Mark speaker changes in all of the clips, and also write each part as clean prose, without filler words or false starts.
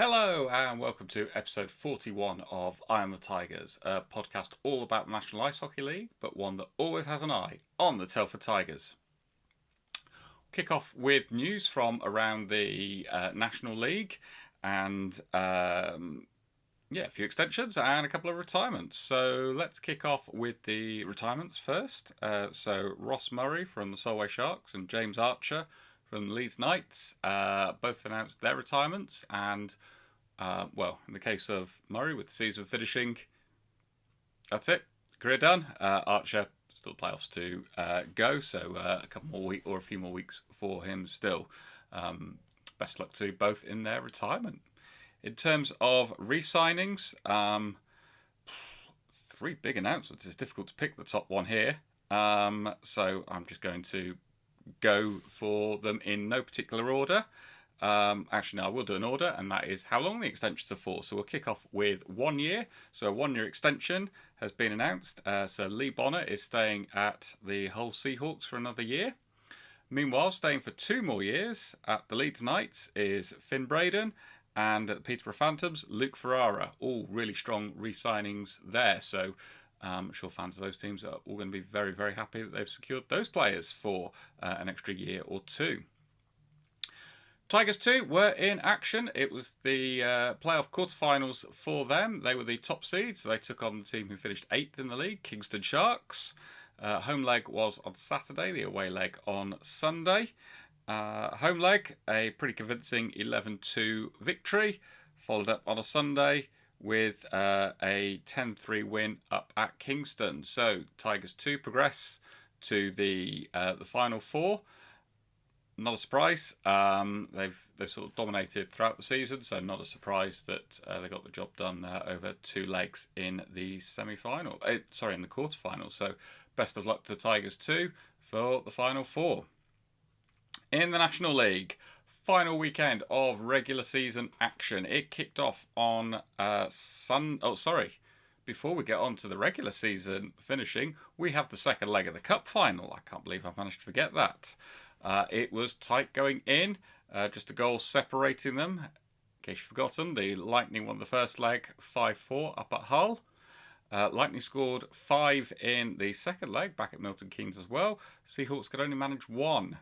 Speaker 1: Hello and welcome to episode 41 of IOnTheTigers, a podcast all about the National Ice Hockey League, but one that always has an eye on the Telford Tigers. Kick off with news from around the National League and a few extensions and a couple of retirements. So let's kick off with the retirements first. So Ross Murray from the Solway Sharks and James Archer from Leeds Knights both announced their retirements, and in the case of Murray, with the season finishing, that's it, career done. Archer still playoffs to go, so a couple more weeks or a few more weeks for him still. Best luck to both in their retirement. In terms of re-signings, three big announcements. It's difficult to pick the top one here, so I'm just going to go for them in no particular order. Actually, no, I will do an order, and that is how long the extensions are for. So we'll kick off with 1 year. So a 1 year extension has been announced. So Lee Bonner is staying at the Hull Seahawks for another year. Meanwhile, staying for 2 more years at the Leeds Knights is Finn Braden, and at the Peterborough Phantoms, Luke Ferrara. All really strong re-signings there. So I'm sure fans of those teams are all going to be very, very happy that they've secured those players for an extra year or two. Tigers 2 were in action. It was the playoff quarterfinals for them. They were the top seed, so they took on the team who finished 8th in the league, Kingston Sharks. Home leg was on Saturday, the away leg on Sunday. Home leg, a pretty convincing 11-2 victory, followed up on a Sunday with a 10-3 win up at Kingston. So Tigers 2 progress to the final four. Not a surprise. They've sort of dominated throughout the season, so not a surprise that they got the job done over 2 legs in the semi-final. In the quarterfinal. So best of luck to the Tigers too for the final four. In the National League, final weekend of regular season action. It kicked off on Before we get on to the regular season finishing, we have the second leg of the Cup final. I can't believe I've managed to forget that. It was tight going in, just a goal separating them. In case you've forgotten, the Lightning won the first leg 5-4 up at Hull. Lightning scored 5 in the second leg back at Milton Keynes as well. Seahawks could only manage 1,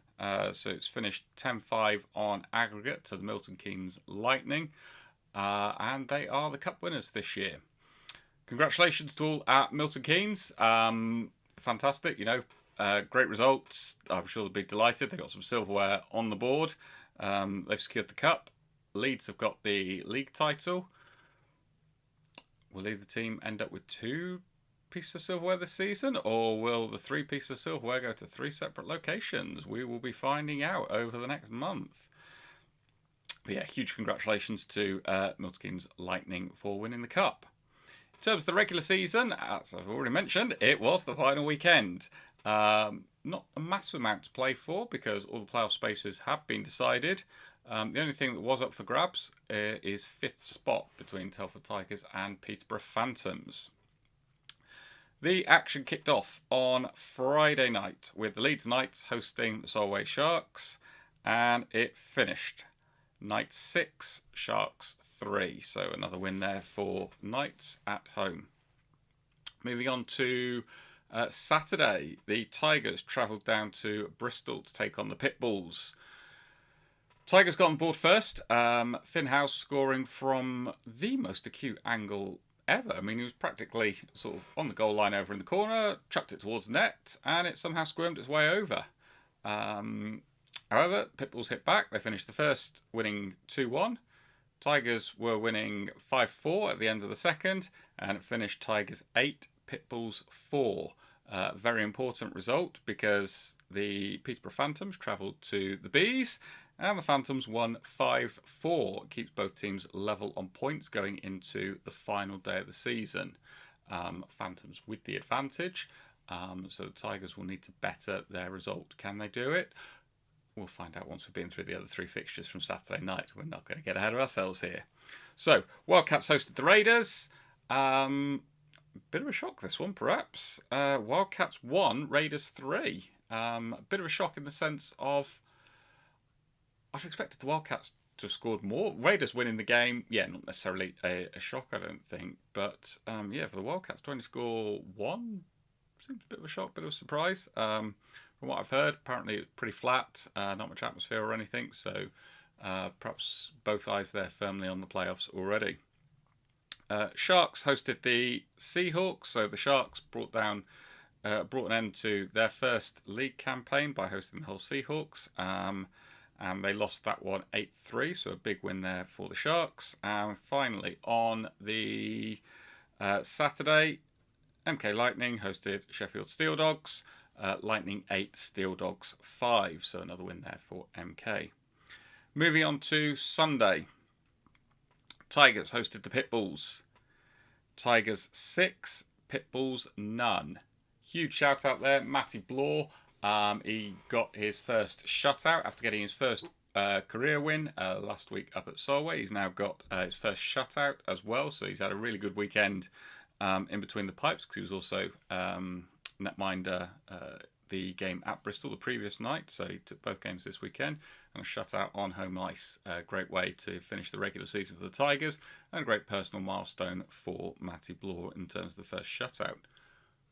Speaker 1: so it's finished 10-5 on aggregate to the Milton Keynes Lightning, and they are the Cup winners this year. Congratulations to all at Milton Keynes. Fantastic, great results. I'm sure they'll be delighted. They've got some silverware on the board. They've secured the cup. Leeds have got the league title. Will either team end up with 2 pieces of silverware this season, or will the 3 pieces of silverware go to 3 separate locations? We will be finding out over the next month. But yeah, huge congratulations to Milton Keynes Lightning for winning the cup. In terms of the regular season, as I've already mentioned, it was the final weekend. Not a massive amount to play for because all the playoff spaces have been decided. The only thing that was up for grabs is 5th spot between Telford Tigers and Peterborough Phantoms. The action kicked off on Friday night with the Leeds Knights hosting the Solway Sharks, and it finished Knights 6, Sharks 3. So another win there for Knights at home. Moving on to Saturday, the Tigers travelled down to Bristol to take on the Pitbulls. Tigers got on board first. Finn House scoring from the most acute angle ever. I mean, he was practically sort of on the goal line over in the corner, chucked it towards the net, and it somehow squirmed its way over. However, Pitbulls hit back. They finished the first winning 2-1. Tigers were winning 5-4 at the end of the second, and it finished Tigers 8, Pitbulls 4. Very important result because the Peterborough Phantoms travelled to the Bees, and the Phantoms won 5-4. It keeps both teams level on points going into the final day of the season. Phantoms with the advantage, so the Tigers will need to better their result. Can they do it? We'll find out once we've been through the other 3 fixtures from Saturday night. We're not going to get ahead of ourselves here. So, Wildcats hosted the Raiders. Bit of a shock, this one, perhaps. Wildcats 1, Raiders 3. A bit of a shock in the sense of I've expected the Wildcats to have scored more. Raiders winning the game, yeah, not necessarily a shock, I don't think. But yeah, for the Wildcats to only score one seems a bit of a shock, bit of a surprise. From what I've heard, apparently it's pretty flat, not much atmosphere or anything. So perhaps both eyes there firmly on the playoffs already. Sharks hosted the Seahawks, so the Sharks brought an end to their first league campaign by hosting the whole Seahawks, and they lost that one 8-3, so a big win there for the Sharks. And finally, on the Saturday, MK Lightning hosted Sheffield Steel Dogs, Lightning 8, Steel Dogs 5, so another win there for MK. Moving on to Sunday, Tigers hosted the Pitbulls. Tigers 6, Pitbulls none. Huge shout out there, Matty Blore. He got his first shutout after getting his first career win last week up at Solway. He's now got his first shutout as well, so he's had a really good weekend in between the pipes, because he was also netminder the game at Bristol the previous night, so he took both games this weekend, and a shutout on home ice. A great way to finish the regular season for the Tigers, and a great personal milestone for Matty Blore in terms of the first shutout.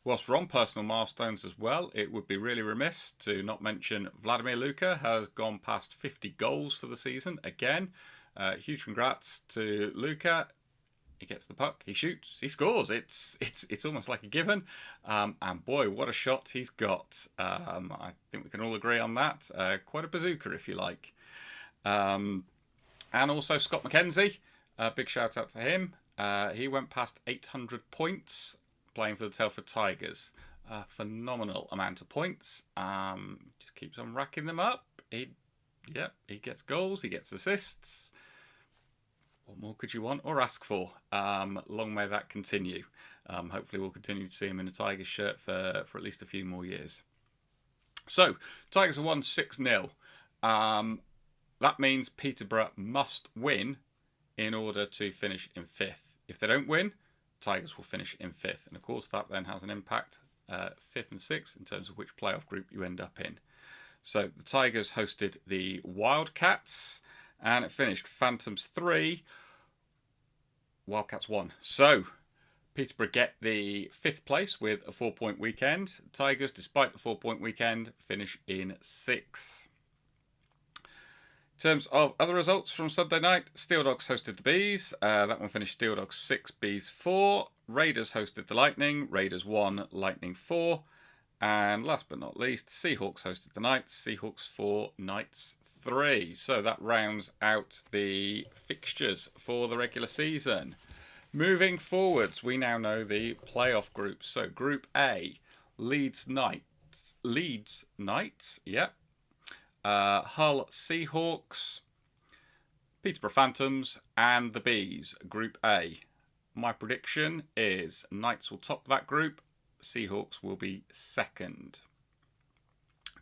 Speaker 1: Whilst we're on personal milestones as well, it would be really remiss to not mention Vladimir Luka has gone past 50 goals for the season again. Huge congrats to Luka. He gets the puck, he shoots, he scores. It's almost like a given. And boy, what a shot he's got. I think we can all agree on that. Quite a bazooka, if you like. And also Scott McKenzie, big shout out to him. He went past 800 points playing for the Telford Tigers. Phenomenal amount of points. Just keeps on racking them up. He gets goals, he gets assists. What more could you want or ask for? Long may that continue. Hopefully we'll continue to see him in a Tigers shirt for at least a few more years. So, Tigers have won 6-0. That means Peterborough must win in order to finish in 5th. If they don't win, Tigers will finish in 5th. And of course that then has an impact, 5th and 6th, in terms of which playoff group you end up in. So the Tigers hosted the Wildcats, and it finished Phantoms 3, Wildcats 1. So Peterborough get the 5th place with a 4-point weekend. Tigers, despite the 4-point weekend, finish in 6th. In terms of other results from Sunday night, Steel Dogs hosted the Bees. That one finished Steel Dogs 6, Bees 4. Raiders hosted the Lightning. Raiders 1, Lightning 4. And last but not least, Seahawks hosted the Knights. Seahawks 4, Knights 3. So that rounds out the fixtures for the regular season. Moving forwards, we now know the playoff groups. So Group A, Leeds Knights, yep. Hull Seahawks, Peterborough Phantoms, and the Bees. Group A. My prediction is Knights will top that group. Seahawks will be second.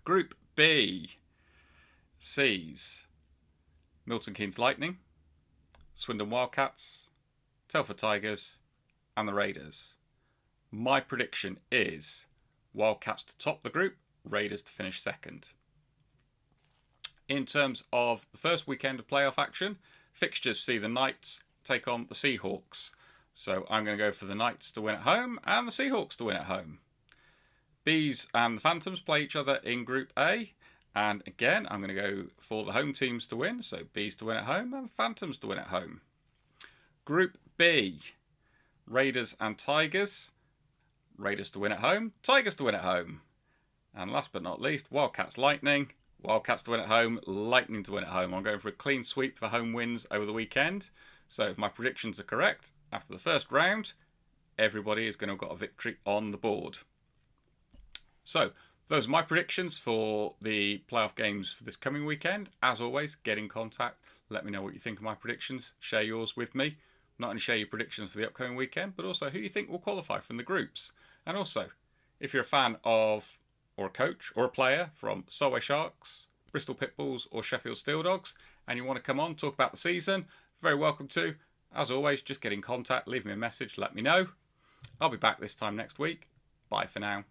Speaker 1: Group B sees Milton Keynes Lightning, Swindon Wildcats, Telford Tigers, and the Raiders. My prediction is Wildcats to top the group, Raiders to finish second. In terms of the first weekend of playoff action, fixtures see the Knights take on the Seahawks. So I'm going to go for the Knights to win at home and the Seahawks to win at home. Bees and the Phantoms play each other in Group A. And again, I'm going to go for the home teams to win. So Bees to win at home and Phantoms to win at home. Group B, Raiders and Tigers. Raiders to win at home, Tigers to win at home. And last but not least, Wildcats Lightning. Wildcats to win at home, Lightning to win at home. I'm going for a clean sweep for home wins over the weekend. So if my predictions are correct, after the first round, everybody is going to have got a victory on the board. So those are my predictions for the playoff games for this coming weekend. As always, get in contact. Let me know what you think of my predictions. Share yours with me. Not only share your predictions for the upcoming weekend, but also who you think will qualify from the groups. And also, if you're a fan of, or a coach, or a player from Solway Sharks, Bristol Pitbulls, or Sheffield Steel Dogs, and you want to come on, talk about the season, very welcome to. As always, just get in contact, leave me a message, let me know. I'll be back this time next week. Bye for now.